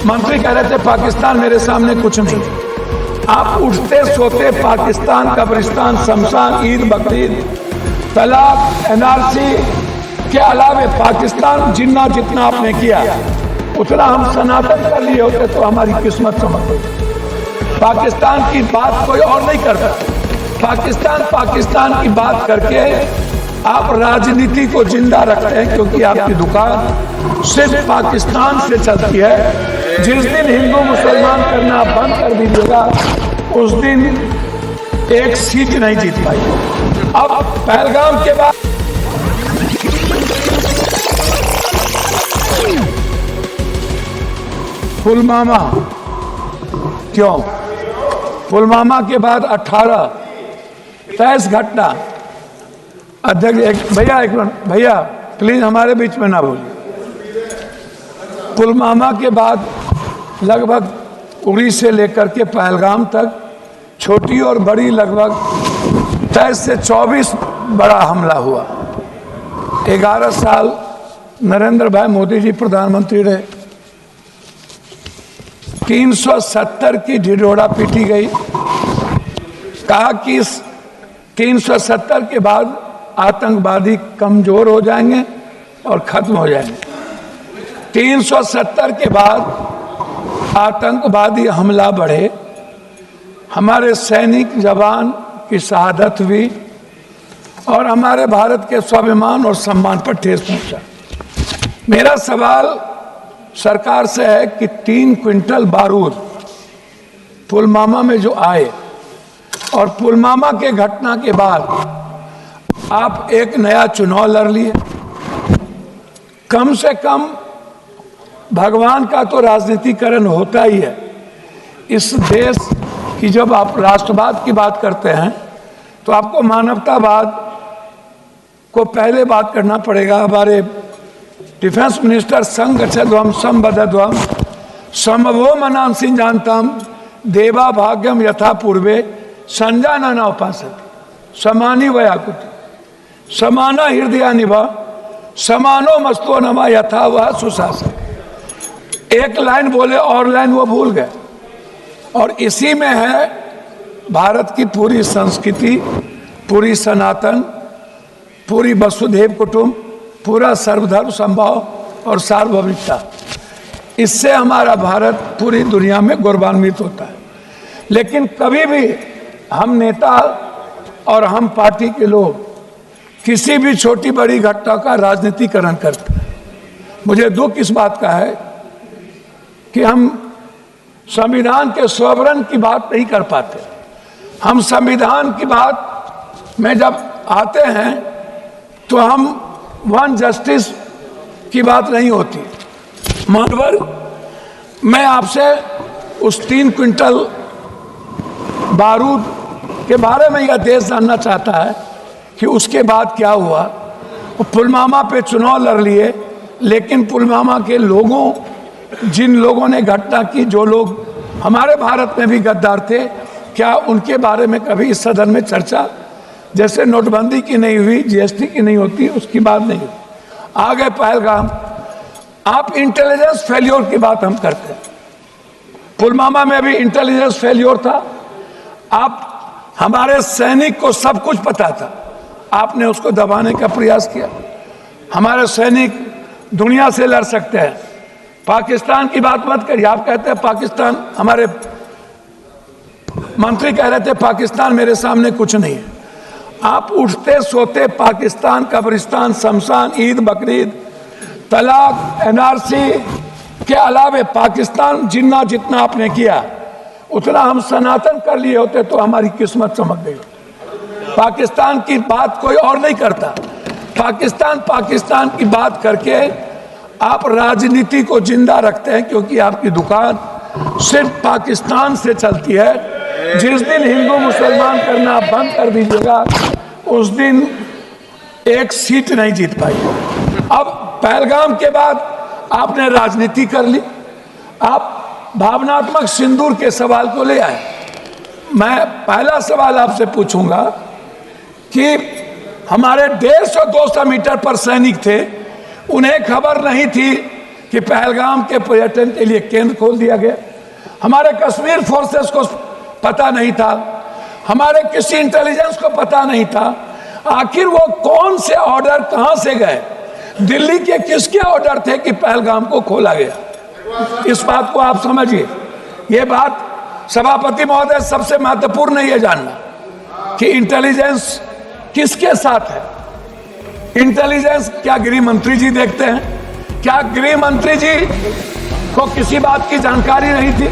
मंत्री कह रहे थे पाकिस्तान मेरे सामने कुछ नहीं। आप उठते सोते पाकिस्तान, कब्रिस्तान, शमशान, ईद, बकरीद, तलाक, एनआरसी के अलावे पाकिस्तान जिन्ना जितना आपने किया उतना हम सनातन कर लिए होते तो हमारी किस्मत समझ गई। पाकिस्तान की बात कोई और नहीं करता। पाकिस्तान की बात करके आप राजनीति को जिंदा रखते हैं, क्योंकि आपकी दुकान सिर्फ पाकिस्तान से चलती है। जिस दिन हिंदू मुसलमान करना बंद कर दीजिएगा उस दिन एक सीट नहीं जीत पाई। अब पहलगाम के बाद पुलवामा, क्यों पुलवामा के बाद 18 23 घटना। अध्यक्ष भैया एक मिनट, भैया प्लीज हमारे बीच में ना बोलिए। पुलवामा के बाद लगभग उड़ी से लेकर के पहलगाम तक छोटी और बड़ी लगभग 23 से 24 बड़ा हमला हुआ। 11 साल नरेंद्र भाई मोदी जी प्रधानमंत्री रहे। 370 की ढिढोरा पीटी गई। कहा कि इस 370 के बाद आतंकवादी कमजोर हो जाएंगे और खत्म हो जाएंगे। 370 के बाद आतंकवादी हमला बढ़े, हमारे सैनिक जवान की शहादत हुई और हमारे भारत के स्वाभिमान और सम्मान पर ठेस पहुंचा। मेरा सवाल सरकार से है कि 3 क्विंटल बारूद पुलवामा में जो आए और पुलवामा के घटना के बाद आप एक नया चुनाव लड़ लिए। कम से कम भगवान का तो राजनीतिकरण होता ही है। इस देश की जब आप राष्ट्रवाद की बात करते हैं तो आपको मानवतावाद को पहले बात करना पड़ेगा। हमारे डिफेंस मिनिस्टर संगच्छध्वम संबद्धध्वम समवो मनांसि जानतम देवा भाग्यम यथा पूर्वे संजानना उपासते समानी वयाकुति समाना हृदया निभा समानो मस्तो नमा यथा वह सुशासन। एक लाइन बोले और लाइन वो भूल गए। और इसी में है भारत की पूरी संस्कृति, पूरी सनातन, पूरी वसुधैव कुटुंब, पूरा सर्वधर्म संभाव और सार्वभौमिकता। इससे हमारा भारत पूरी दुनिया में गौरवान्वित होता है। लेकिन कभी भी हम नेता और हम पार्टी के लोग किसी भी छोटी बड़ी घटना का राजनीतिकरण करते हैं। मुझे दुख इस बात का है कि हम संविधान के सॉवरन की बात नहीं कर पाते। हम संविधान की बात में जब आते हैं तो हम वन जस्टिस की बात नहीं होती। मानवर, मैं आपसे उस 3 क्विंटल बारूद के बारे में यह देश जानना चाहता है कि उसके बाद क्या हुआ। पुलवामा पे चुनाव लड़ लिए, लेकिन पुलवामा के लोगों, जिन लोगों ने घटना की, जो लोग हमारे भारत में भी गद्दार थे, क्या उनके बारे में कभी इस सदन में चर्चा, जैसे नोटबंदी की नहीं हुई, जीएसटी की नहीं होती, उसकी बात नहीं हुई। आ गए पहलगाम। आप इंटेलिजेंस फेल्योर की बात हम करते हैं। पुलवामा में भी इंटेलिजेंस फेल्योर था। आप हमारे सैनिक को सब कुछ पता था, आपने उसको दबाने का प्रयास किया। हमारे सैनिक दुनिया से लड़ सकते हैं। पाकिस्तान की बात मत करिए। आप कहते हैं पाकिस्तान, हमारे मंत्री कह रहे थे पाकिस्तान मेरे सामने कुछ नहीं है। आप उठते सोते पाकिस्तान, कब्रिस्तान, शमशान, ईद, बकरीद, तलाक, एनआरसी के अलावे पाकिस्तान जिन्ना जितना आपने किया उतना हम सनातन कर लिए होते तो हमारी किस्मत चमक गई। पाकिस्तान की बात कोई और नहीं करता। पाकिस्तान की बात करके आप राजनीति को जिंदा रखते हैं, क्योंकि आपकी दुकान सिर्फ पाकिस्तान से चलती है। जिस दिन हिंदू मुसलमान करना बंद कर दीजिएगा उस दिन एक सीट नहीं जीत पाई। अब पहलगाम के बाद आपने राजनीति कर ली। आप भावनात्मक सिंदूर के सवाल को ले आए। मैं पहला सवाल आपसे पूछूंगा कि हमारे 150-200 मीटर पर सैनिक थे, उन्हें खबर नहीं थी कि पहलगाम के पर्यटन के लिए केंद्र खोल दिया गया। हमारे कश्मीर फोर्सेस को पता नहीं था, हमारे किसी इंटेलिजेंस को पता नहीं था। आखिर वो कौन से ऑर्डर कहां से गए, दिल्ली के किसके ऑर्डर थे कि पहलगाम को खोला गया? इस बात को आप समझिए। ये बात सभापति महोदय, सबसे महत्वपूर्ण है ये जानना कि इंटेलिजेंस किसके साथ है। इंटेलिजेंस क्या गृह मंत्री जी देखते हैं? क्या गृह मंत्री जी को किसी बात की जानकारी नहीं थी?